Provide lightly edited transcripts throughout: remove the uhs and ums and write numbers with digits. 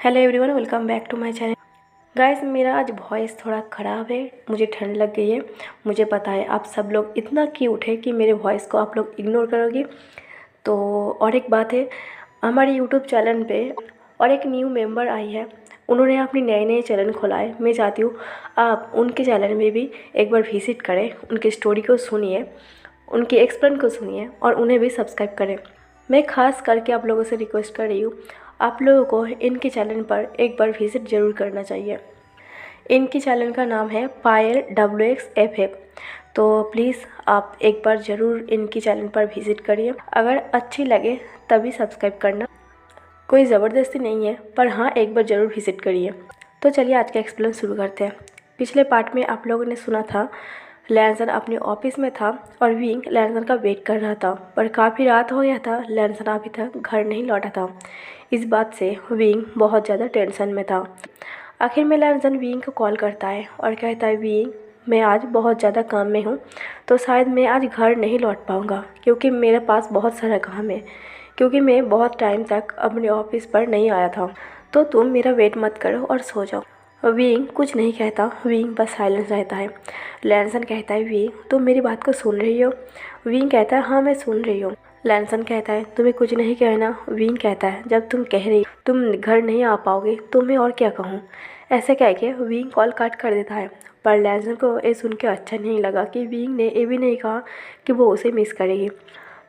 Hello everyone, welcome back to my channel. Guys, मेरा आज voice थोड़ा ख़राब है, मुझे ठंड लग गई है। मुझे पता है आप सब लोग इतना क्यूट है कि मेरे वॉइस को आप लोग इग्नोर करोगे। तो और एक बात है, हमारे यूट्यूब चैनल पे और एक न्यू मेंबर आई है। उन्होंने अपनी नए चैनल खोला है। मैं चाहती हूँ आप उनके चैनल में भी एक बार विजिट करें, उनकी स्टोरी को सुनिए, उनकी एक्सप्लेन को सुनिए और उन्हें भी सब्सक्राइब करें। मैं ख़ास करके आप लोगों से रिक्वेस्ट कर रही हूँ, आप लोगों को इनके चैनल पर एक बार विज़िट ज़रूर करना चाहिए। इनके चैनल का नाम है पायल WXFF। तो प्लीज़ आप एक बार ज़रूर इनकी चैनल पर विज़िट करिए। अगर अच्छी लगे तभी सब्सक्राइब करना, कोई ज़बरदस्ती नहीं है, पर हाँ एक बार ज़रूर विज़िट करिए। तो चलिए आज का एक्सप्लेन शुरू करते हैं। पिछले पार्ट में आप लोगों ने सुना था लैंसन अपने ऑफिस में था और विंग लैंसन का वेट कर रहा था, पर काफ़ी रात हो गया था, लैंसन अभी तक घर नहीं लौटा था। इस बात से विंग बहुत ज़्यादा टेंशन में था। आखिर में लैंसन विंग को कॉल करता है और कहता है, विंग मैं आज बहुत ज़्यादा काम में हूँ, तो शायद मैं आज घर नहीं लौट पाऊँगा क्योंकि मेरे पास बहुत सारा काम है, क्योंकि मैं बहुत टाइम तक अपने ऑफिस पर नहीं आया था। तो तुम मेरा वेट मत करो और सो जाओ। विंग कुछ नहीं कहता, विंग बस साइलेंस रहता है। लैंसन कहता है, विंग तुम मेरी बात को सुन रही हो? विंग कहता है, हाँ मैं सुन रही हूँ। लैंसन कहता है, तुम्हें कुछ नहीं कहना? विंग कहता है, जब तुम कह रही तुम घर नहीं आ पाओगे तो मैं और क्या कहूँ। ऐसे कह के विंग कॉल कट कर देता है। पर लैंसन को ये सुन के अच्छा नहीं लगा कि विंग ने ये भी नहीं कहा कि वो उसे मिस करेगी।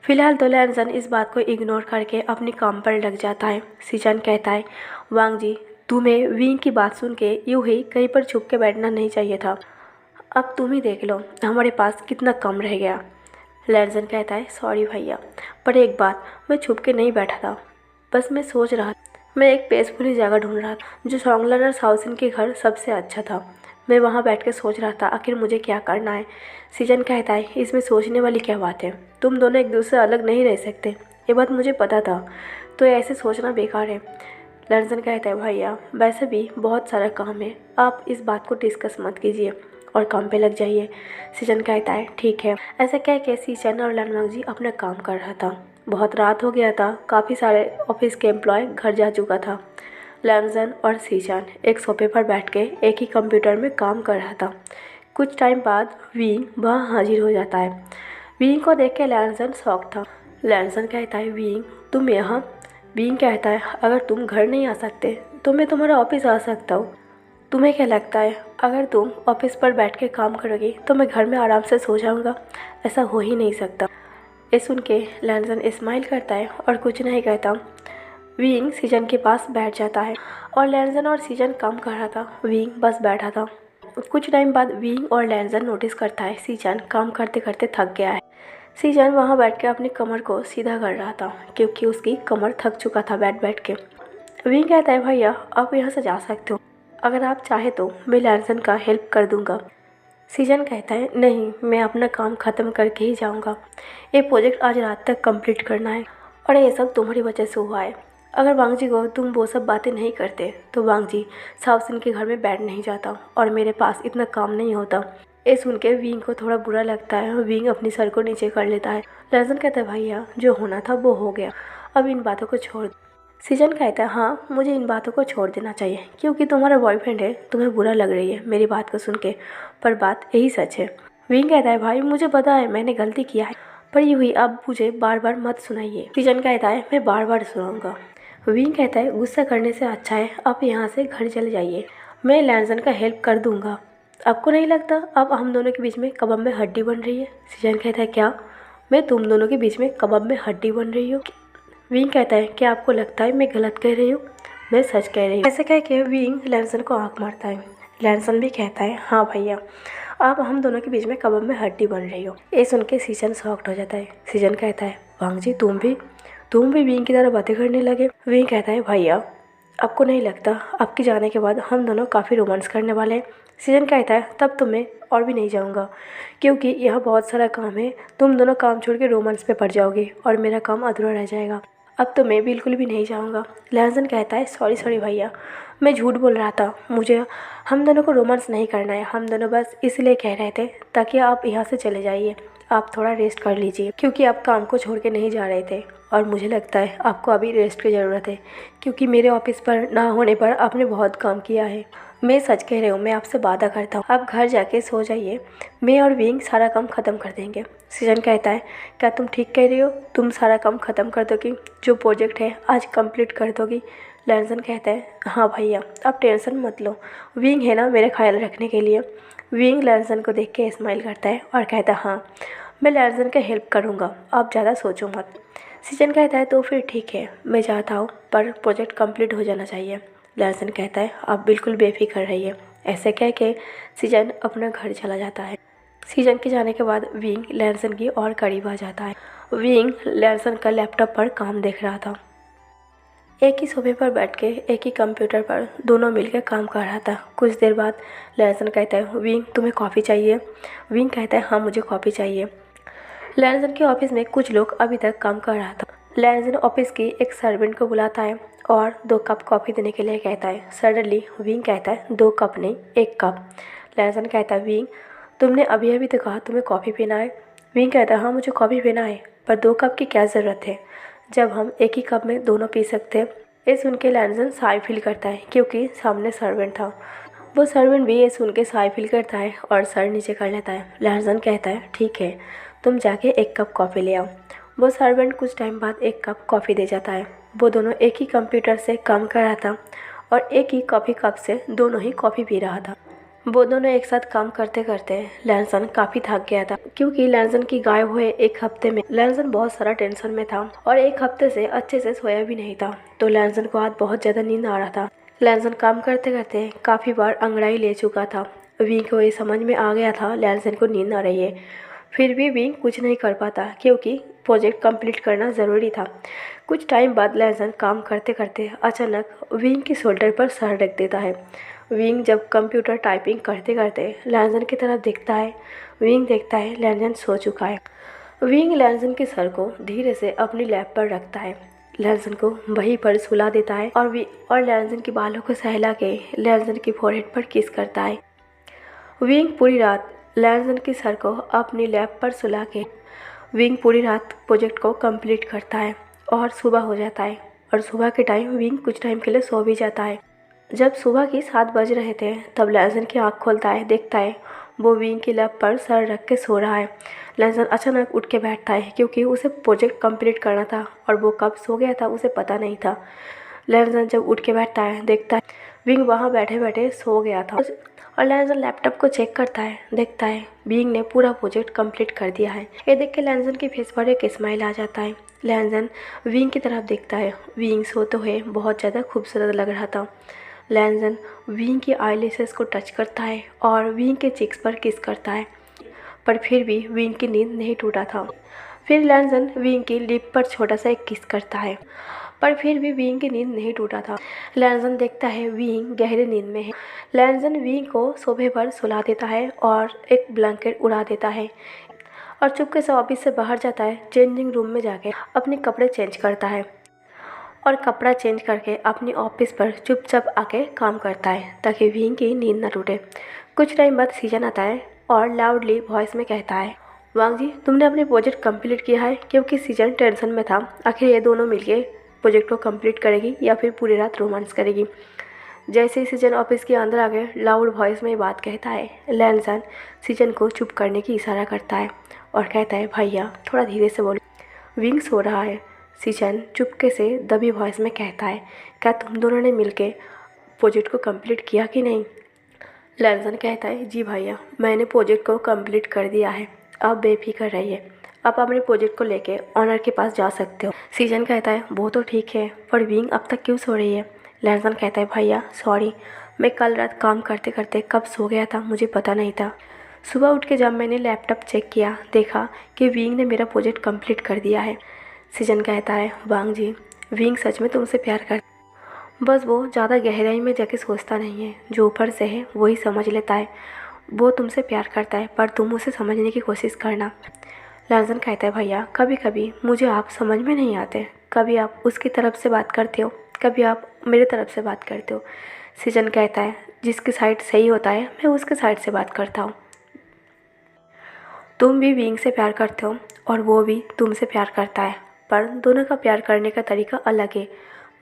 फिलहाल तो लैंसन इस बात को इग्नोर करके अपने काम पर लग जाता है। सीजन कहता है, वांग जी तुम्हें विंग की बात सुन के यूँ ही कहीं पर छुप के बैठना नहीं चाहिए था। अब तुम ही देख लो हमारे पास कितना कम रह गया। लैंसन कहता है, सॉरी भैया, पर एक बात, मैं छुप के नहीं बैठा था, बस मैं सोच रहा था। मैं एक पीसफुली जगह ढूंढ रहा था जो सोंगलन और साउसिन के घर सबसे अच्छा था। मैं वहाँ बैठ के सोच रहा था आखिर मुझे क्या करना है। सीजन कहता है, इसमें सोचने वाली क्या बात है, तुम दोनों एक दूसरे से अलग नहीं रह सकते, ये बात मुझे पता था, तो ऐसे सोचना बेकार है। लैंसन कहता है, भैया वैसे भी बहुत सारा काम है, आप इस बात को डिस्कस मत कीजिए और काम पे लग जाइए। सीजन कहता है, ठीक है। ऐसा कह के सीजन और लनवांग जी अपना काम कर रहा था। बहुत रात हो गया था, काफ़ी सारे ऑफिस के एम्प्लॉय घर जा चुका था। लैंसन और सीजन एक सोफे पर बैठ के एक ही कंप्यूटर में काम कर रहा था। कुछ टाइम बाद विंग वहाँ हाजिर हो जाता है। विंग को देख के लैंसन शॉक था। लैंसन कहता है, विंग तुम यहाँ? विंग कहता है, अगर तुम घर नहीं आ सकते तो मैं तुम्हारा ऑफिस आ सकता हूँ। तुम्हें क्या लगता है अगर तुम ऑफिस पर बैठ के काम करोगे तो मैं घर में आराम से सो जाऊँगा? ऐसा हो ही नहीं सकता। ये सुन के लैंसन स्माइल करता है और कुछ नहीं कहता। विंग सीजन के पास बैठ जाता है और लैंसन और सीजन काम कर रहा था, विंग बस बैठा था। कुछ टाइम बाद विंग और लैंसन नोटिस करता है सीजन काम करते करते थक गया है। सीजन वहाँ बैठ के अपनी कमर को सीधा कर रहा था क्योंकि उसकी कमर थक चुका था बैठ बैठ के। विंग कहता है, भैया आप यहाँ से जा सकते हो, अगर आप चाहे तो मैं लैंसन का हेल्प कर दूँगा। सीजन कहता है, नहीं मैं अपना काम ख़त्म करके ही जाऊँगा। ये प्रोजेक्ट आज रात तक कंप्लीट करना है और ये सब तुम्हारी वजह से हुआ है। अगर वांग जी को तुम वो सब बातें नहीं करते तो वांग जी साउसिन के घर में बैठ नहीं जाता और मेरे पास इतना काम नहीं होता। ये सुन के विंग को थोड़ा बुरा लगता है। विंग अपनी सर को नीचे कर लेता है। लैंसन कहता है, भैया जो होना था वो हो गया, अब इन बातों को छोड़। सीजन कहता है, हाँ मुझे इन बातों को छोड़ देना चाहिए क्योंकि तुम्हारा बॉयफ्रेंड है, तुम्हें बुरा लग रही है मेरी बात को सुन के, पर बात यही सच है। विंग कहता है, भाई मुझे पता है मैंने गलती किया है, पर ये हुई, अब मुझे बार बार मत सुनाइए। सीजन कहता है, मैं बार बार सुनाऊंगा। विंग कहता है, गुस्सा करने से अच्छा है आप यहाँ से घर चले जाइए, मैं लैंसन का हेल्प कर दूंगा। आपको नहीं लगता अब हम दोनों के बीच में कबाब में हड्डी बन रही है? सीजन कहता है, क्या मैं तुम दोनों के बीच में कबाब में हड्डी बन रही हूँ? विंग कहता है, क्या आपको लगता है मैं गलत कह रही हूँ? मैं सच कह रही हूँ। ऐसे कह के विंग लैंसन को आँख मारता है। लैंसन भी कहता है, हाँ भैया आप हम दोनों के बीच में कबाब में हड्डी बन रही हो। ये सुन के सीजन शॉक्ड हो जाता है। सीजन कहता है, वांग जी तुम भी विंग की तरह बातें करने लगे। विंग कहता है, भैया आपको नहीं लगता आपके जाने के बाद हम दोनों काफ़ी रोमांस करने वाले हैं? सीजन कहता है, तब तो मैं और भी नहीं जाऊँगा क्योंकि यहाँ बहुत सारा काम है, तुम दोनों काम छोड़ के रोमांस पे पड़ जाओगे और मेरा काम अधूरा रह जाएगा। अब तो मैं बिल्कुल भी नहीं जाऊँगा। लहसन कहता है सॉरी सॉरी भैया, मैं झूठ बोल रहा था, मुझे हम दोनों को रोमांस नहीं करना है, हम दोनों बस इसलिए कह रहे थे ताकि आप यहाँ से चले जाइए, आप थोड़ा रेस्ट कर लीजिए, क्योंकि आप काम को छोड़ के नहीं जा रहे थे और मुझे लगता है आपको अभी रेस्ट की ज़रूरत है, क्योंकि मेरे ऑफिस पर ना होने पर आपने बहुत काम किया है। मैं सच कह रही हूँ, मैं आपसे वादा करता हूँ, आप घर जाके सो जाइए, मैं और विंग सारा काम ख़त्म कर देंगे। सीजन कहता है क्या तुम ठीक कह रही हो, तुम सारा काम ख़त्म कर दोगी, जो प्रोजेक्ट है आज कंप्लीट कर दोगी। लैंसन कहता है हाँ भैया, आप टेंशन मत लो, विंग है ना मेरा ख्याल रखने के लिए। विंग लैंसन को देख के स्माइल करता है और कहता है हाँ, मैं लैंसन का हेल्प करूँगा, आप ज़्यादा सोचो मत। सीजन कहता है तो फिर ठीक है, मैं जाता हूँ, पर प्रोजेक्ट कंप्लीट हो जाना चाहिए। लैंसन कहता है आप बिल्कुल बेफिक्र रहिए। ऐसे कह के सीजन अपना घर चला जाता है। सीजन के जाने के बाद विंग लैंसन की और करीब आ जाता है। विंग लैंसन का लैपटॉप पर काम देख रहा था। एक ही सोफे पर बैठ के एक ही कंप्यूटर पर दोनों मिलकर काम कर रहा था। कुछ देर बाद लैंसन कहता है विंग तुम्हें कॉफ़ी चाहिए। विंग कहता है हाँ मुझे कॉफ़ी चाहिए। लैंसन के ऑफिस में कुछ लोग अभी तक काम कर रहा था। लैंसन ऑफिस की एक सर्वेंट को बुलाता है और 2 कप कॉफ़ी देने के लिए कहता है। सडनली विंग कहता है 2 कप नहीं 1 कप। लैंसन कहता है विंग तुमने अभी अभी तो कहा तुम्हें कॉफ़ी पीना है। विंग कहता है हाँ मुझे कॉफ़ी पीना है, पर 2 कप की क्या ज़रूरत है जब हम एक ही कप में दोनों पी सकते हैं। ये सुन के लैंसन शाय फील करता है क्योंकि सामने सर्वेंट था। वो सर्वेंट भी ये सुन के शाय फील करता है और सर नीचे कर लेता है। लैंसन कहता है ठीक है, तुम जाके 1 कप कॉफ़ी ले आओ। वो सर्वेंट कुछ टाइम बाद 1 कप कॉफ़ी दे जाता है। वो दोनों एक ही कंप्यूटर से काम कर रहा था और एक ही कॉफ़ी कप से दोनों ही कॉफ़ी पी रहा था। वो दोनों एक साथ काम करते करते लैंसन काफ़ी थक गया था, क्योंकि लैंसन की गायब हुए 1 हफ्ते में लैंसन बहुत सारा टेंशन में था और 1 हफ्ते से अच्छे से सोया भी नहीं था। तो लैंसन को आज बहुत ज़्यादा नींद आ रहा था। लैंसन काम करते करते काफ़ी बार अंगड़ाई ले चुका था। विंग को ये समझ में आ गया था लैंसन को नींद आ रही है, फिर भी विंग कुछ नहीं कर पाता क्योंकि प्रोजेक्ट कंप्लीट करना ज़रूरी था। कुछ टाइम बाद लैंसन काम करते करते अचानक विंग की शोल्डर पर सर रख देता है। विंग जब कंप्यूटर टाइपिंग करते करते लैंसन की तरफ देखता है। विंग देखता है लैंसन सो चुका है। विंग लैंसन के सर को धीरे से अपनी लैप पर रखता है, लैंसन को वहीं पर सुला देता है और लैंसन के बालों को सहला के लैंसन की फोरहेड पर किस करता है। विंग पूरी रात लैंसन के सर को अपनी लैप पर सुला के विंग पूरी रात प्रोजेक्ट को कंप्लीट करता है और सुबह हो जाता है और सुबह के टाइम विंग कुछ टाइम के लिए सो भी जाता है। जब सुबह के 7 बज रहे थे तब लैंसन की आँख खोलता है, देखता है वो विंग की लैप पर सर रख के सो रहा है। लैंसन अचानक उठ के बैठता है क्योंकि उसे प्रोजेक्ट कंप्लीट करना था और वो कब सो गया था उसे पता नहीं था। लैंसन जब उठ के बैठता है देखता है विंग वहाँ बैठे बैठे सो गया था और लैंसन लैपटॉप को चेक करता है, देखता है विंग ने पूरा प्रोजेक्ट कंप्लीट कर दिया है। ये देख के लैंसन के फेस पर एक स्माइल आ जाता है। लैंसन विंग की तरफ देखता है, विंग सोते हुए बहुत ज़्यादा खूबसूरत लग रहा था। लैंसन विंग की आईलैशेस को टच करता है और विंग के चिक्स पर किस करता है, पर फिर भी विंग की नींद नहीं टूटा था। फिर लैंसन विंग की लिप पर छोटा सा एक किस करता है, पर फिर भी विंग की नींद नहीं टूटा था। लैंसन देखता है विंग गहरी नींद में है। लैंसन विंग को सोफे पर सुला देता है और एक ब्लैंकेट उड़ा देता है और चुपके से ऑफिस से बाहर जाता है। चेंजिंग रूम में जाके अपने कपड़े चेंज करता है और कपड़ा चेंज करके अपनी ऑफिस पर चुपचाप आके काम करता है ताकि विंग की नींद ना टूटे। कुछ टाइम बाद सीजन आता है और लाउडली वॉइस में कहता है वांग जी तुमने अपने प्रोजेक्ट कंप्लीट किया है, क्योंकि सीजन टेंशन में था आखिर ये दोनों मिलके प्रोजेक्ट को कंप्लीट करेगी या फिर पूरी रात रोमांस करेगी। जैसे ही सीजन ऑफिस के अंदर आके लाउड वॉइस में बात कहता है, लैंसन सीजन को चुप करने की इशारा करता है और कहता है भैया थोड़ा धीरे से बोलो, विंग सो रहा है। सीजन चुपके से दबी वॉइस में कहता है क्या तुम दोनों ने मिलके प्रोजेक्ट को कंप्लीट किया कि नहीं। लैंसन कहता है जी भैया मैंने प्रोजेक्ट को कंप्लीट कर दिया है, आप बेफिक्र रहिए, आप अपने प्रोजेक्ट को लेके ऑनर के पास जा सकते हो। सीजन कहता है वो तो ठीक है, पर विंग अब तक क्यों सो रही है। लैंसन कहता है भैया सॉरी, मैं कल रात काम करते करते कब सो गया था मुझे पता नहीं था। सुबह उठ के जब मैंने लैपटॉप चेक किया देखा कि विंग ने मेरा प्रोजेक्ट कंप्लीट कर दिया है। सीजन कहता है वांग जी विंग सच में तुमसे प्यार कर, बस वो ज़्यादा गहराई में जाके सोचता नहीं है, जो ऊपर से है वही समझ लेता है। वो तुमसे प्यार करता है पर तुम उसे समझने की कोशिश करना। लहजन कहता है भैया कभी कभी मुझे आप समझ में नहीं आते, कभी आप उसकी तरफ से बात करते हो, कभी आप मेरी तरफ से बात करते हो। सीजन कहता है जिसकी साइड सही होता है मैं उसके साइड से बात करता हूँ। तुम भी विंग से प्यार करते हो और वो भी तुमसे प्यार करता है, पर दोनों का प्यार करने का तरीका अलग है।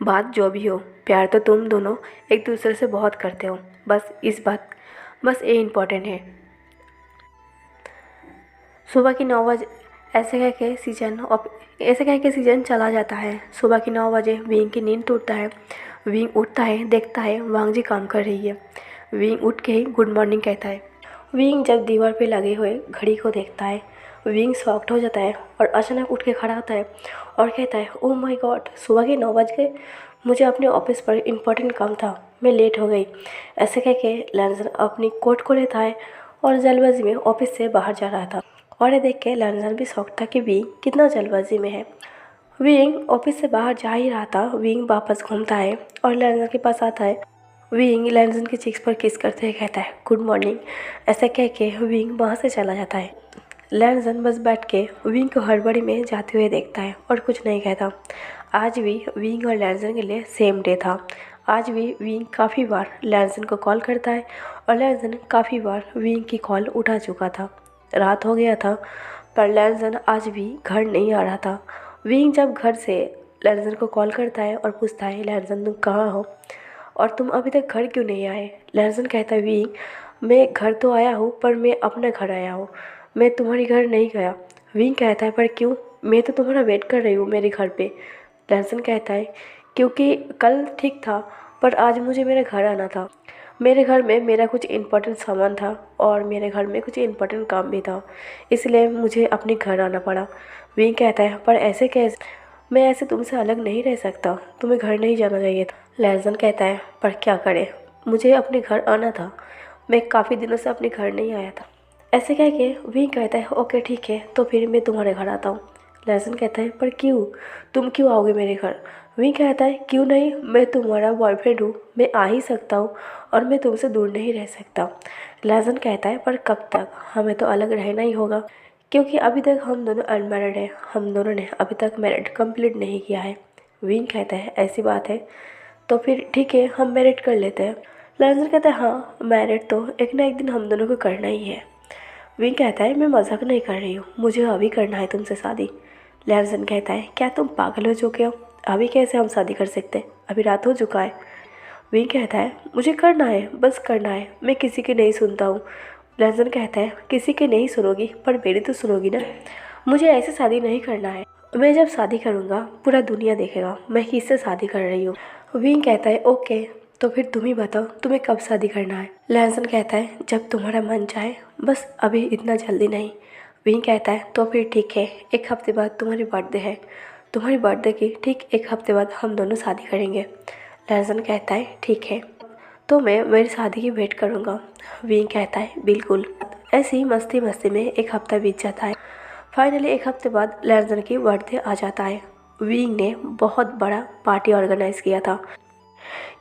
बात जो भी हो, प्यार तो तुम दोनों एक दूसरे से बहुत करते हो, बस ये इम्पोर्टेंट है। सुबह की 9 बजे ऐसे कह के सीजन चला जाता है। सुबह की 9 बजे विंग की नींद टूटता है। विंग उठता है, देखता है वांग जी काम कर रही है। विंग उठ के ही गुड मॉर्निंग कहता है। विंग जब दीवार पे लगे हुए घड़ी को देखता है, विंग शॉक्ड हो जाता है और अचानक उठ के खड़ा होता है और कहता है ओह माय गॉड, सुबह के 9 बज गए, मुझे अपने ऑफिस पर इम्पोर्टेंट काम था, मैं लेट हो गई। ऐसे कह के लैंसन अपनी कोट को लेता है और जल्दबाजी में ऑफिस से बाहर जा रहा था। और ये देख के लैंसन भी शॉक था कि विंग कितना जल्दबाजी में है। विंग ऑफिस से बाहर जा ही रहा था, विंग वापस घूमता है और लैंसन के पास आता है। विंग लैंसन के चिक्स पर किस करते हुए कहता है गुड मॉर्निंग। ऐसा कह के विंग वहाँ से चला जाता है। लैंसन बस बैठ के विंग को हड़बड़ी में जाते हुए देखता है और कुछ नहीं कहता। आज भी विंग और लैंसन के लिए सेम डे था। आज भी विंग काफ़ी बार लैंसन को कॉल करता है और लैंसन काफ़ी बार विंग की कॉल उठा चुका था। रात हो गया था पर लैंसन आज भी घर नहीं आ रहा था। विंग जब घर से लैंसन को कॉल करता है और पूछता है लैंसन तुम कहाँ हो और तुम अभी तक घर क्यों नहीं आए। लैंसन कहता है विंग मैं घर तो आया हूँ पर मैं अपने घर आया हूँ, मैं तुम्हारे घर नहीं गया। विंग कहता है पर क्यों, मैं तो तुम्हारा वेट कर रही हूँ मेरे घर पे। लैंसन कहता है क्योंकि कल ठीक था पर आज मुझे मेरे घर आना था, मेरे घर में मेरा कुछ इम्पोर्टेंट सामान था और मेरे घर में कुछ इम्पोर्टेंट काम भी था, इसलिए मुझे अपने घर आना पड़ा। विंग कहता है पर ऐसे कैसे, मैं ऐसे तुमसे अलग नहीं रह सकता, तुम्हें घर नहीं जाना चाहिए था। लैंसन कहता है पर क्या करें, मुझे अपने घर आना था, मैं काफ़ी दिनों से अपने घर नहीं आया था। ऐसे कह के विंग कहता है ओके ठीक है तो फिर मैं तुम्हारे घर आता हूँ। लैंसन कहता है पर क्यों, तुम क्यों आओगे मेरे घर। विंग कहता है क्यों नहीं, मैं तुम्हारा बॉयफ्रेंड हूँ, मैं आ ही सकता हूँ और मैं तुमसे दूर नहीं रह सकता। लैंसन कहता है पर कब तक, हमें तो अलग रहना ही होगा क्योंकि अभी तक हम दोनों अनमैरिड हैं, हम दोनों ने अभी तक मैरिड कंप्लीट नहीं किया है। विंग कहता है ऐसी बात है तो फिर ठीक है हम मैरिड कर लेते हैं। लैंसन कहता है हाँ मैरिड तो एक ना एक दिन हम दोनों को करना ही है। विंग कहता है मैं मजाक नहीं कर रही हूँ, मुझे अभी करना है तुमसे शादी। लैंसन कहता है क्या तुम पागल हो चुके हो, अभी कैसे हम शादी कर सकते हैं, अभी रात हो चुका है। विंग कहता है मुझे करना है, बस करना है, मैं किसी की नहीं सुनता हूँ। लैंसन कहता है किसी की नहीं सुनोगी पर मेरी तो सुनोगी ना, मुझे ऐसे शादी नहीं करना है, मैं जब शादी करूँगा पूरा दुनिया देखेगा मैं किससे शादी कर रही हूँ। विंग कहता है ओके तो फिर तुम ही बताओ तुम्हें कब शादी करना है। लैंसन कहता है जब तुम्हारा मन चाहे, बस अभी इतना जल्दी नहीं। विंग कहता है तो फिर ठीक है, एक हफ्ते बाद तुम्हारी बर्थडे है, तुम्हारी बर्थडे की ठीक एक हफ्ते बाद हम दोनों शादी करेंगे। लैंसन कहता है ठीक है तो मैं मेरी शादी की वेट करूँगा। विंग कहता है बिल्कुल। ऐसे ही मस्ती मस्ती में एक हफ्ता बीत जाता है। फाइनली एक हफ्ते बाद लैंसन की बर्थडे आ जाता है। विंग ने बहुत बड़ा पार्टी ऑर्गेनाइज़ किया था,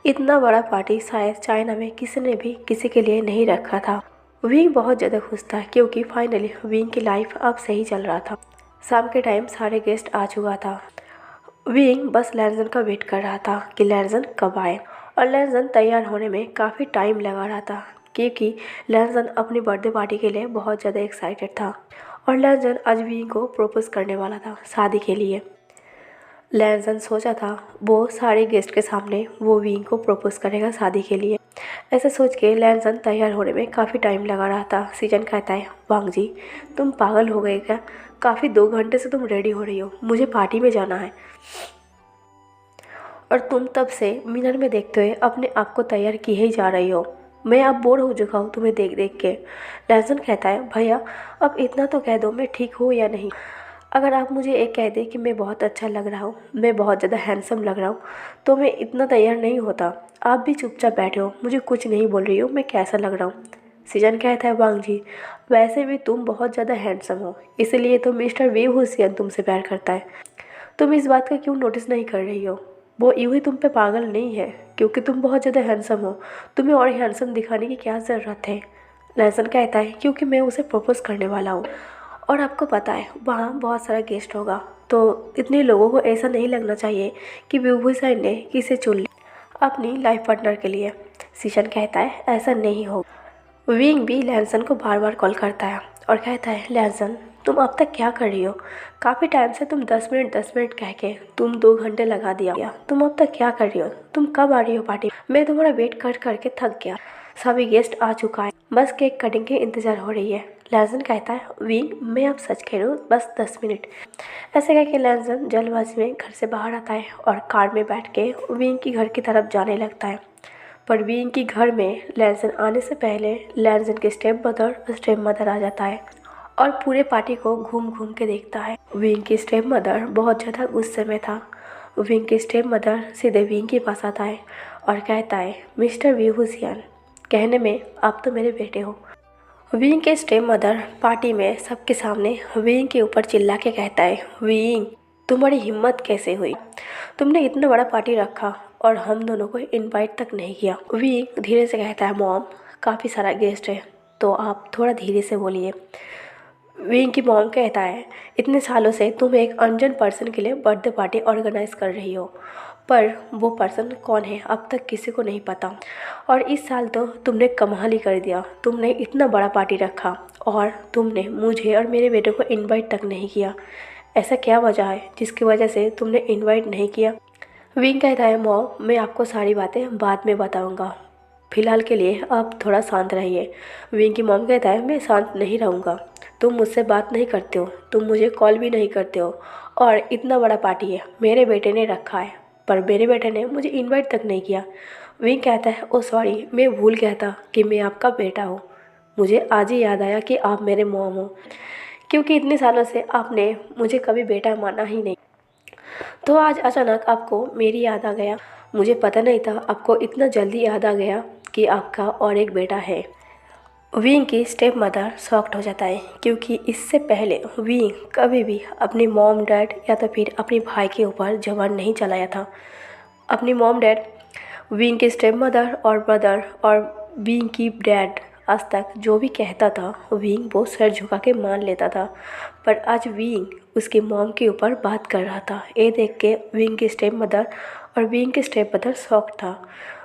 इतना बड़ा पार्टी शायद चाइना में किसी ने भी किसी के लिए नहीं रखा था। विंग बहुत ज़्यादा खुश था क्योंकि फाइनली विंग की लाइफ अब सही चल रहा था। शाम के टाइम सारे गेस्ट आ चुका था। विंग बस लैंसन का वेट कर रहा था कि लैंसन कब आए और लैंसन तैयार होने में काफ़ी टाइम लगा रहा था क्योंकि लैंसन अपनी बर्थडे पार्टी के लिए बहुत ज़्यादा एक्साइटेड था और लैंसन आज विंग को प्रपोज करने वाला था शादी के लिए। लैंसन सोचा था वो सारे गेस्ट के सामने वो विंग को प्रपोज करेगा शादी के लिए। ऐसा सोच के लैंसन तैयार होने में काफ़ी टाइम लगा रहा था। सीजन कहता है वांग जी तुम पागल हो गए क्या, काफ़ी 2 घंटे से तुम रेडी हो रही हो, मुझे पार्टी में जाना है और तुम तब से मिरर में देखते हुए अपने आप को तैयार किए ही जा रही हो, मैं अब बोर हो चुका हूँ तुम्हें देख देख के। लैंसन कहता है भैया अब इतना तो कह दो मैं ठीक हूँ या नहीं, अगर आप मुझे एक कह दें कि मैं बहुत अच्छा लग रहा हूँ, मैं बहुत ज़्यादा हैंडसम लग रहा हूँ तो मैं इतना तैयार नहीं होता। आप भी चुपचाप बैठे हो, मुझे कुछ नहीं बोल रही हो मैं कैसा लग रहा हूँ। सीजन कहता है वांग जी वैसे भी तुम बहुत ज़्यादा हैंडसम हो, इसलिए तो मिस्टर वेव हुसैन तुमसे प्यार करता है, तुम इस बात का क्यों नोटिस नहीं कर रही हो। वो यूँ ही तुम पे पागल नहीं है क्योंकि तुम बहुत ज़्यादा हैंडसम हो, तुम्हें और हैंडसम दिखाने की क्या ज़रूरत है। लैंसन कहता है क्योंकि मैं उसे प्रपोज करने वाला हूँ और आपको पता है वहाँ बहुत सारा गेस्ट होगा, तो इतने लोगों को ऐसा नहीं लगना चाहिए कि विभूषण ने किसे चुन लिया अपनी लाइफ पार्टनर के लिए। शीशन कहता है ऐसा नहीं होगा। विंग भी लैंसन को बार बार कॉल करता है और कहता है लैंसन तुम अब तक क्या कर रही हो? काफ़ी टाइम से तुम 10 मिनट कह के तुम 2 घंटे लगा दिया। तुम अब तक क्या कर रही हो? तुम कब आ रही हो पार्टी? मैं तुम्हारा वेट कर करके थक गया। सभी गेस्ट आ चुका है, बस केक कटिंग के इंतज़ार हो रही है। लैंसन कहता है विंग मैं अब सच कह रहा हूँ, बस 10 मिनट। ऐसे कह के लैंसन जल्दबाजी में घर से बाहर आता है और कार में बैठ के विंग की घर की तरफ जाने लगता है। पर विंग की घर में लैंसन आने से पहले लैंसन के स्टेप मदर आ जाता है और पूरे पार्टी को घूम घूम के देखता है। विंग की स्टेप मदर बहुत ज़्यादा गुस्से में था। विंग की स्टेप मदर सीधे विंग के पास आता है और कहता है मिस्टर विभूषण, कहने में आप तो मेरे बेटे हो। विंग के स्टेप मदर पार्टी में सबके सामने विंग के ऊपर चिल्ला के कहता है विंग तुम्हारी हिम्मत कैसे हुई? तुमने इतना बड़ा पार्टी रखा और हम दोनों को इनवाइट तक नहीं किया। विंग धीरे से कहता है मॉम काफ़ी सारा गेस्ट है तो आप थोड़ा धीरे से बोलिए। विंग की मॉम कहता है इतने सालों से तुम एक अनजान पर्सन के लिए बर्थडे पार्टी ऑर्गेनाइज कर रही हो, पर वो पर्सन कौन है अब तक किसी को नहीं पता। और इस साल तो तुमने कमाल ही कर दिया, तुमने इतना बड़ा पार्टी रखा और तुमने मुझे और मेरे बेटे को इनवाइट तक नहीं किया। ऐसा क्या वजह है जिसकी वजह से तुमने इनवाइट नहीं किया? विंग कहता है मॉम मैं आपको सारी बातें बाद में बताऊंगा, फिलहाल के लिए आप थोड़ा शांत रहिए। विंग की मॉम कहता है मैं शांत नहीं रहूँगा, तुम मुझसे बात नहीं करते हो, तुम मुझे कॉल भी नहीं करते हो और इतना बड़ा पार्टी है मेरे बेटे ने रखा है पर मेरे बेटे ने मुझे इनवाइट तक नहीं किया। विंग कहता है ओ सॉरी मैं भूल गया था कि मैं आपका बेटा हूँ, मुझे आज ही याद आया कि आप मेरे मॉम हो, क्योंकि इतने सालों से आपने मुझे कभी बेटा माना ही नहीं, तो आज अचानक आपको मेरी याद आ गया। मुझे पता नहीं था आपको इतना जल्दी याद आ गया कि आपका और एक बेटा है। विंग की स्टेप मदर शॉक्ड हो जाता है क्योंकि इससे पहले विंग कभी भी अपनी मॉम डैड या तो फिर अपने भाई के ऊपर जबान नहीं चलाया था। अपनी मॉम डैड, विंग के स्टेप मदर और ब्रदर और विंग की डैड आज तक जो भी कहता था विंग वो सर झुका के मान लेता था, पर आज विंग उसकी मॉम के ऊपर बात कर रहा था। ये देख के विंग के स्टेप मदर और विंग के स्टेप मदर शॉक था।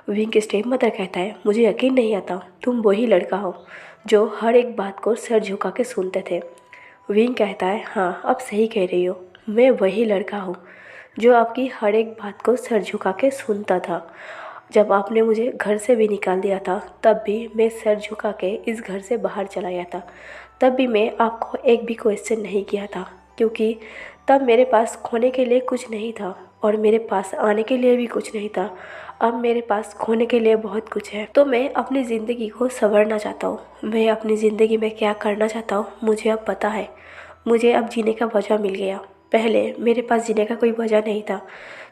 विंग के स्टेप मदर कहता है मुझे यकीन नहीं आता तुम वही लड़का हो जो हर एक बात को सर झुका के सुनते थे। विंग कहता है हाँ अब सही कह रही हो, मैं वही लड़का हूँ जो आपकी हर एक बात को सर झुका के सुनता था। जब आपने मुझे घर से भी निकाल दिया था तब भी मैं सर झुका के इस घर से बाहर चला गया था, तब भी मैं आपको एक भी क्वेश्चन नहीं किया था क्योंकि तब मेरे पास खोने के लिए कुछ नहीं था और मेरे पास आने के लिए भी कुछ नहीं था। अब मेरे पास खोने के लिए बहुत कुछ है, तो मैं अपनी ज़िंदगी को संवरना चाहता हूँ। मैं अपनी ज़िंदगी में क्या करना चाहता हूँ मुझे अब पता है। मुझे अब जीने का वजह मिल गया। पहले मेरे पास जीने का कोई वजह नहीं था,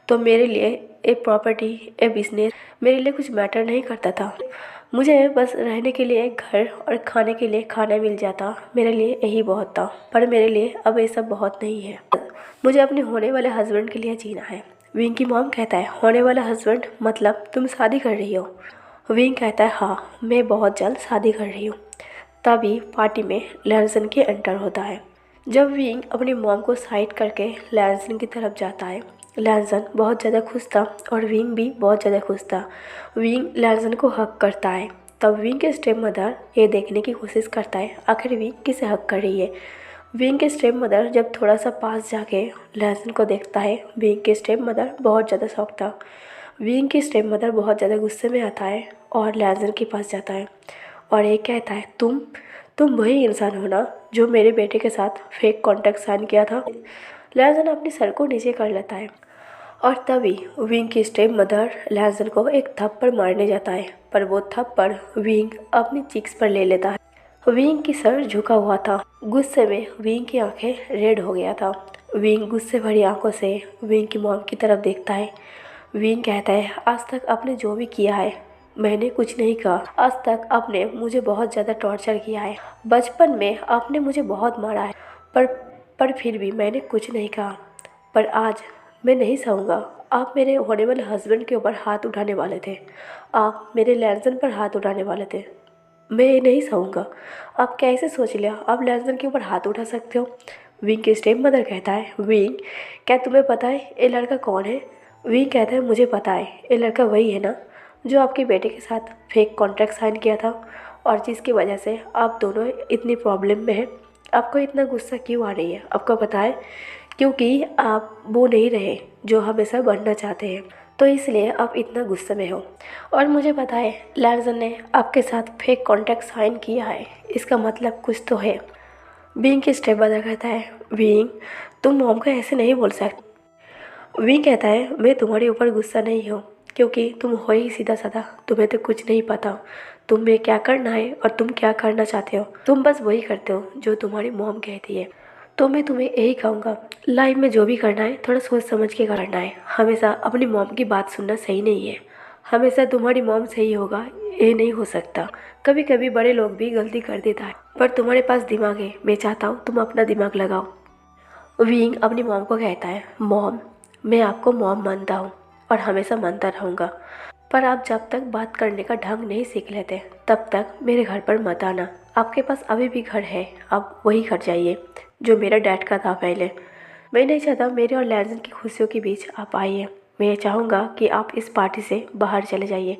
तो मेरे लिए एक प्रॉपर्टी, एक बिजनेस मेरे लिए कुछ मैटर नहीं करता था। मुझे बस रहने के लिए एक घर और खाने के लिए खाना मिल जाता, मेरे लिए यही बहुत था। पर मेरे लिए अब ये सब बहुत नहीं है, मुझे अपने होने वाले हस्बैंड के लिए जीना है। विंग की मॉम कहता है होने वाला हस्बैंड मतलब तुम शादी कर रही हो? विंग कहता है हाँ मैं बहुत जल्द शादी कर रही हूँ। तभी पार्टी में लैंसन के एंटर होता है। जब विंग अपनी मॉम को साइड करके लैंसन की तरफ जाता है, लैंसन बहुत ज़्यादा खुश था और विंग भी बहुत ज़्यादा खुश था। विंग लैंसन को हक करता है। तब विंग के स्टेप मदर ये देखने की कोशिश करता है आखिर विंग किसे हक कर रही है। विंग के स्टेप मदर जब थोड़ा सा पास जाके लैंसन को देखता है, विंग के स्टेप मदर बहुत ज़्यादा शौक था। विंग की स्टेप मदर बहुत ज़्यादा गुस्से में आता है और लैंसन के पास जाता है और ये कहता है तुम वही इंसान हो ना जो मेरे बेटे के साथ फेक कॉन्ट्रैक्ट साइन किया था। लैंसन अपने सर को नीचे कर लेता है और तभी विंग की स्टेप मदर लैंसन को एक थप्पड़ मारने जाता है, पर वो थप्पड़ विंग अपनी चिक्स पर ले लेता है। विंग की सर झुका हुआ था। गुस्से में विंग की आंखें रेड हो गया था। विंग गुस्से भरी आंखों से विंग की मॉम की तरफ देखता है। विंग कहता है आज तक आपने जो भी किया है मैंने कुछ नहीं कहा। आज तक आपने मुझे बहुत ज़्यादा टॉर्चर किया है। बचपन में आपने मुझे बहुत मारा है, पर फिर भी मैंने कुछ नहीं कहा। पर आज मैं नहीं सहूँगा। आप मेरे होने वाले हस्बैंड के ऊपर हाथ उठाने वाले थे, आप मेरे लैंसन पर हाथ उठाने वाले थे। मैं नहीं सहूँगा। आप कैसे सोच लिया आप लैंसन के ऊपर हाथ उठा सकते हो? विंग के स्टेप मदर कहता है, विंग क्या तुम्हें पता है ये लड़का कौन है? विंग कहता है, मुझे पता है, ये लड़का वही है ना जो आपके बेटे के साथ फेक कॉन्ट्रैक्ट साइन किया था और जिसकी वजह से आप दोनों इतनी प्रॉब्लम में हैं। आपको इतना गुस्सा क्यों आ रही है? आपको पता है क्योंकि आप वो नहीं रहे जो हमेशा बनना चाहते हैं, तो इसलिए आप इतना गुस्से में हो। और मुझे पता है लैंसन ने आपके साथ फेक कॉन्ट्रैक्ट साइन किया है, इसका मतलब कुछ तो है। विंग की स्टेप ब्रदर कहता है, विंग तुम मॉम को ऐसे नहीं बोल सकते। विंग कहता है, मैं तुम्हारे ऊपर गुस्सा नहीं हूँ क्योंकि तुम हो ही सीधा साधा, तुम्हें तो कुछ नहीं पता तुम्हें क्या करना है और तुम क्या करना चाहते हो। तुम बस वही करते हो जो तुम्हारी मॉम कहती है। तो मैं तुम्हें यही कहूँगा, लाइफ में जो भी करना है थोड़ा सोच समझ के करना है। हमेशा अपनी मॉम की बात सुनना सही नहीं है। हमेशा तुम्हारी मॉम सही होगा ये नहीं हो सकता। कभी कभी बड़े लोग भी गलती कर देता है, पर तुम्हारे पास दिमाग है। मैं चाहता हूँ तुम अपना दिमाग लगाओ। विंग अपनी मॉम को कहता है, मॉम मैं आपको मॉम मानता हूँ और हमेशा मानता रहूँगा, पर आप जब तक बात करने का ढंग नहीं सीख लेते तब तक मेरे घर पर मत आना। आपके पास अभी भी घर है, आप वही घर जाइए जो मेरा डैड का था पहले। मैं नहीं चाहता मेरे और लैंसन की खुशियों के बीच आप आइए। मैं चाहूँगा कि आप इस पार्टी से बाहर चले जाइए।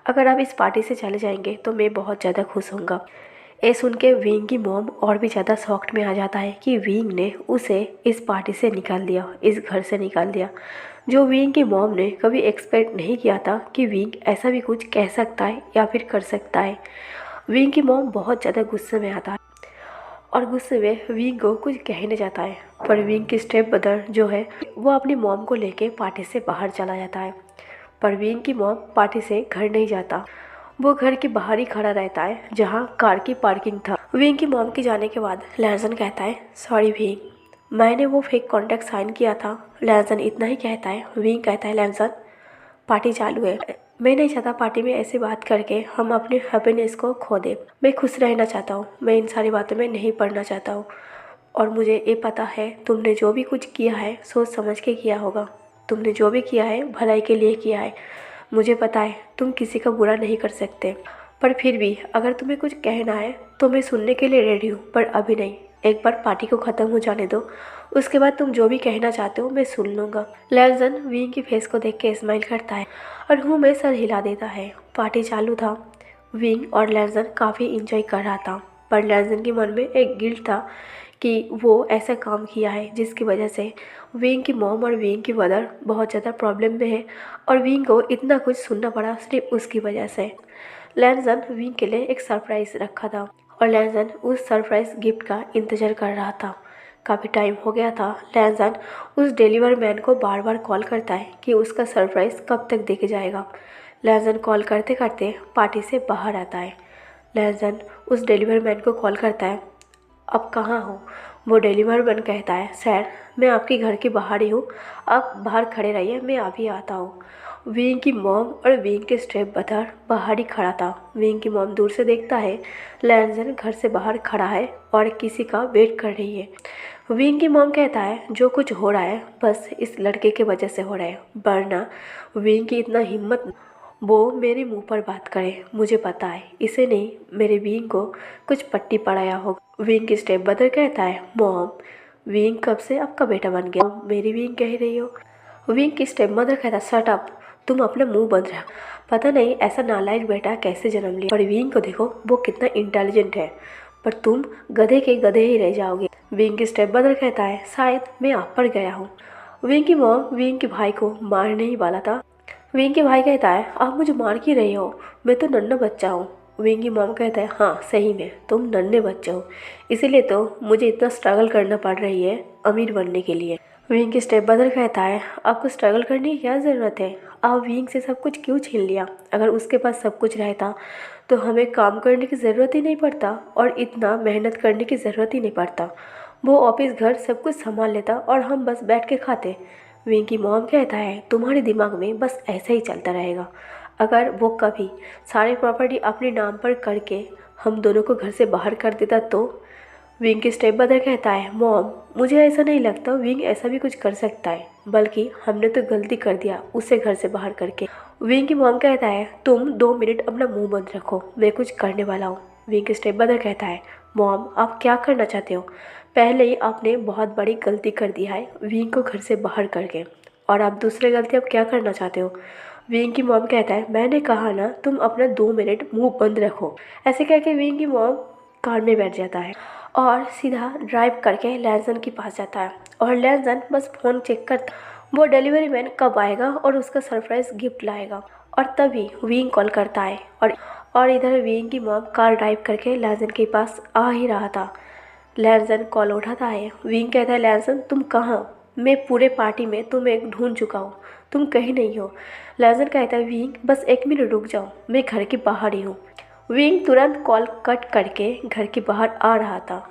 अगर आप इस पार्टी से चले जाएंगे तो मैं बहुत ज़्यादा खुश होऊंगा। ये सुन के विंग की मॉम और भी ज़्यादा शॉक्ड में आ जाता है कि विंग ने उसे इस पार्टी से निकाल दिया, इस घर से निकाल दिया। जो विंग की मॉम ने कभी एक्सपेक्ट नहीं किया था कि विंग ऐसा भी कुछ कह सकता है या फिर कर सकता है। विंग की मॉम बहुत ज़्यादा गुस्से में आता है और गुस्से में विंग को कुछ कहने जाता है, पर विंग की स्टेप ब्रदर जो है वो अपनी मॉम को लेके पार्टी से बाहर चला जाता है। पर विंग की मॉम पार्टी से घर नहीं जाता, वो घर के बाहर ही खड़ा रहता है जहाँ कार की पार्किंग था। विंग की मॉम के जाने के बाद लैंसन कहता है, सॉरी विंग, मैंने वो फेक कॉन्ट्रैक्ट साइन किया था। लैंसन इतना ही कहता है। विंग कहता है, लैंसन पार्टी चालू है, मैं नहीं चाहता पार्टी में ऐसी बात करके हम अपने हैप्पीनेस को खो दें। मैं खुश रहना चाहता हूँ, मैं इन सारी बातों में नहीं पड़ना चाहता हूँ। और मुझे ये पता है तुमने जो भी कुछ किया है सोच समझ के किया होगा। तुमने जो भी किया है भलाई के लिए किया है। मुझे पता है तुम किसी का बुरा नहीं कर सकते, पर फिर भी अगर तुम्हें कुछ कहना है तो मैं सुनने के लिए रेडी हूँ, पर अभी नहीं। एक बार पार्टी को ख़त्म हो जाने दो, उसके बाद तुम जो भी कहना चाहते हो मैं सुन लूँगा। लैंसन विंग की फेस को देख के स्माइल करता है और मुँह में सर हिला देता है। पार्टी चालू था। विंग और लैंसन काफ़ी इंजॉय कर रहा था, पर लैंसन के मन में एक गिल्ट था कि वो ऐसा काम किया है जिसकी वजह से विंग की मॉम और विंग की मदर बहुत ज़्यादा प्रॉब्लम में है और विंग को इतना कुछ सुनना पड़ा सिर्फ उसकी वजह से। लैंसन विंग के लिए एक सरप्राइज़ रखा था और लैंसन उस सरप्राइज़ गिफ्ट का इंतज़ार कर रहा था। काफ़ी टाइम हो गया था। लैंसन उस डिलीवर मैन को बार बार कॉल करता है कि उसका सरप्राइज़ कब तक देके जाएगा। लैंसन कॉल करते करते पार्टी से बाहर आता है। लैंसन उस डिलीवर मैन को कॉल करता है, अब कहाँ हो? वो डिलीवर मैन कहता है, सर मैं आपके घर के बाहर ही हूँ, आप बाहर खड़े रहिए, मैं अभी आता हूँ। विंग की मॉम और विंग के स्टेप ब्रदर बाहर ही खड़ा था। विंग की मॉम दूर से देखता है लैंसन घर से बाहर खड़ा है और किसी का वेट कर रही है। विंग की मॉम कहता है, जो कुछ हो रहा है बस इस लड़के के वजह से हो रहा है, वरना विंग की इतना हिम्मत वो मेरे मुंह पर बात करे। मुझे पता है इसे नहीं, मेरे विंग को कुछ पट्टी पड़ाया होगा। विंग की स्टेप ब्रदर कहता है, मॉम विंग कब से आपका बेटा बन गया? मेरी विंग कह रही हो? विंग की स्टेप मदर कहता है, शट अप, तुम अपना मुंह बंद रखो। पता नहीं ऐसा नालायक बेटा कैसे जन्म लिया, पर विंग को देखो वो कितना इंटेलिजेंट है, पर तुम गधे के गधे ही रह जाओगे। विंग की स्टेप ब्रदर कहता है, शायद मैं आप पर गया हूँ। विंग की मॉम विंग के भाई को मारने ही वाला था। विंग के भाई कहता है, आप मुझे मार क्यों रहे हो? मैं तो नन्हा बच्चा हूँ। विंग की मॉम कहता है, हाँ सही में तुम नन्हे बच्चे हो, इसीलिए तो मुझे इतना स्ट्रगल करना पड़ रही है अमीर बनने के लिए। विंग की स्टेप ब्रदर कहता है, आपको स्ट्रगल करने की क्या ज़रूरत है? आप विंग से सब कुछ क्यों छीन लिया? अगर उसके पास सब कुछ रहता तो हमें काम करने की ज़रूरत ही नहीं पड़ता और इतना मेहनत करने की ज़रूरत ही नहीं पड़ता। वो ऑफिस घर सब कुछ संभाल लेता और हम बस बैठ के खाते। विंग की मॉम कहता है, तुम्हारे दिमाग में बस ऐसा ही चलता रहेगा। अगर वो कभी सारी प्रॉपर्टी अपने नाम पर करके हम दोनों को घर से बाहर कर देता तो? विंग की स्टेप ब्रदर कहता है, मॉम मुझे ऐसा नहीं लगता विंग ऐसा भी कुछ कर सकता है, बल्कि हमने तो गलती कर दिया उसे घर से बाहर करके। विंग की मॉम कहता है, तुम 2 मिनट अपना मुंह बंद रखो, मैं कुछ करने वाला हूँ। विंग स्टेप ब्रदर कहता है, मॉम आप क्या करना चाहते हो? पहले ही आपने बहुत बड़ी गलती कर दी है विंग को घर से बाहर करके, और आप दूसरी गलती अब क्या करना चाहते हो? विंग की मॉम कहता है, मैंने कहा ना तुम अपना 2 मिनट मुंह बंद रखो। ऐसे कह के विंग की मॉम कार में बैठ जाता है और सीधा ड्राइव करके लैंसन के पास जाता है। और लैंसन बस फ़ोन चेक करता वो डिलीवरी मैन कब आएगा और उसका सरप्राइज़ गिफ्ट लाएगा। और तभी विंग कॉल करता है और इधर विंग की मॉम कार ड्राइव करके लैंसन के पास आ ही रहा था। लैंसन कॉल उठाता है। विंग कहता है, लैंसन तुम कहाँ? मैं पूरे पार्टी में तुम्हें ढूंढ चुका हूँ, तुम कहीं नहीं हो। लैंसन कहता है, विंग बस 1 मिनट रुक जाओ, मैं घर के बाहर ही हूँ। विंग तुरंत कॉल कट करके घर के बाहर आ रहा था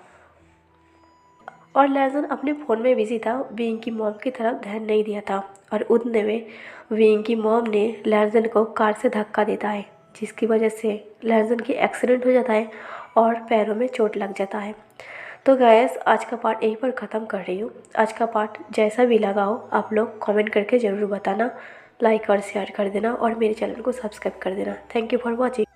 और लैंसन अपने फ़ोन में बिजी था, विंग की मॉम की तरफ ध्यान नहीं दिया था। और उतने में विंग की मॉम ने लैंसन को कार से धक्का देता है, जिसकी वजह से लैंसन की एक्सीडेंट हो जाता है और पैरों में चोट लग जाता है। तो गैस आज का पार्ट यहीं पर ख़त्म कर रही हूँ। आज का पार्ट जैसा भी लगा हो आप लोग कमेंट करके ज़रूर बताना, लाइक और शेयर कर देना और मेरे चैनल को सब्सक्राइब कर देना। Thank you for watching.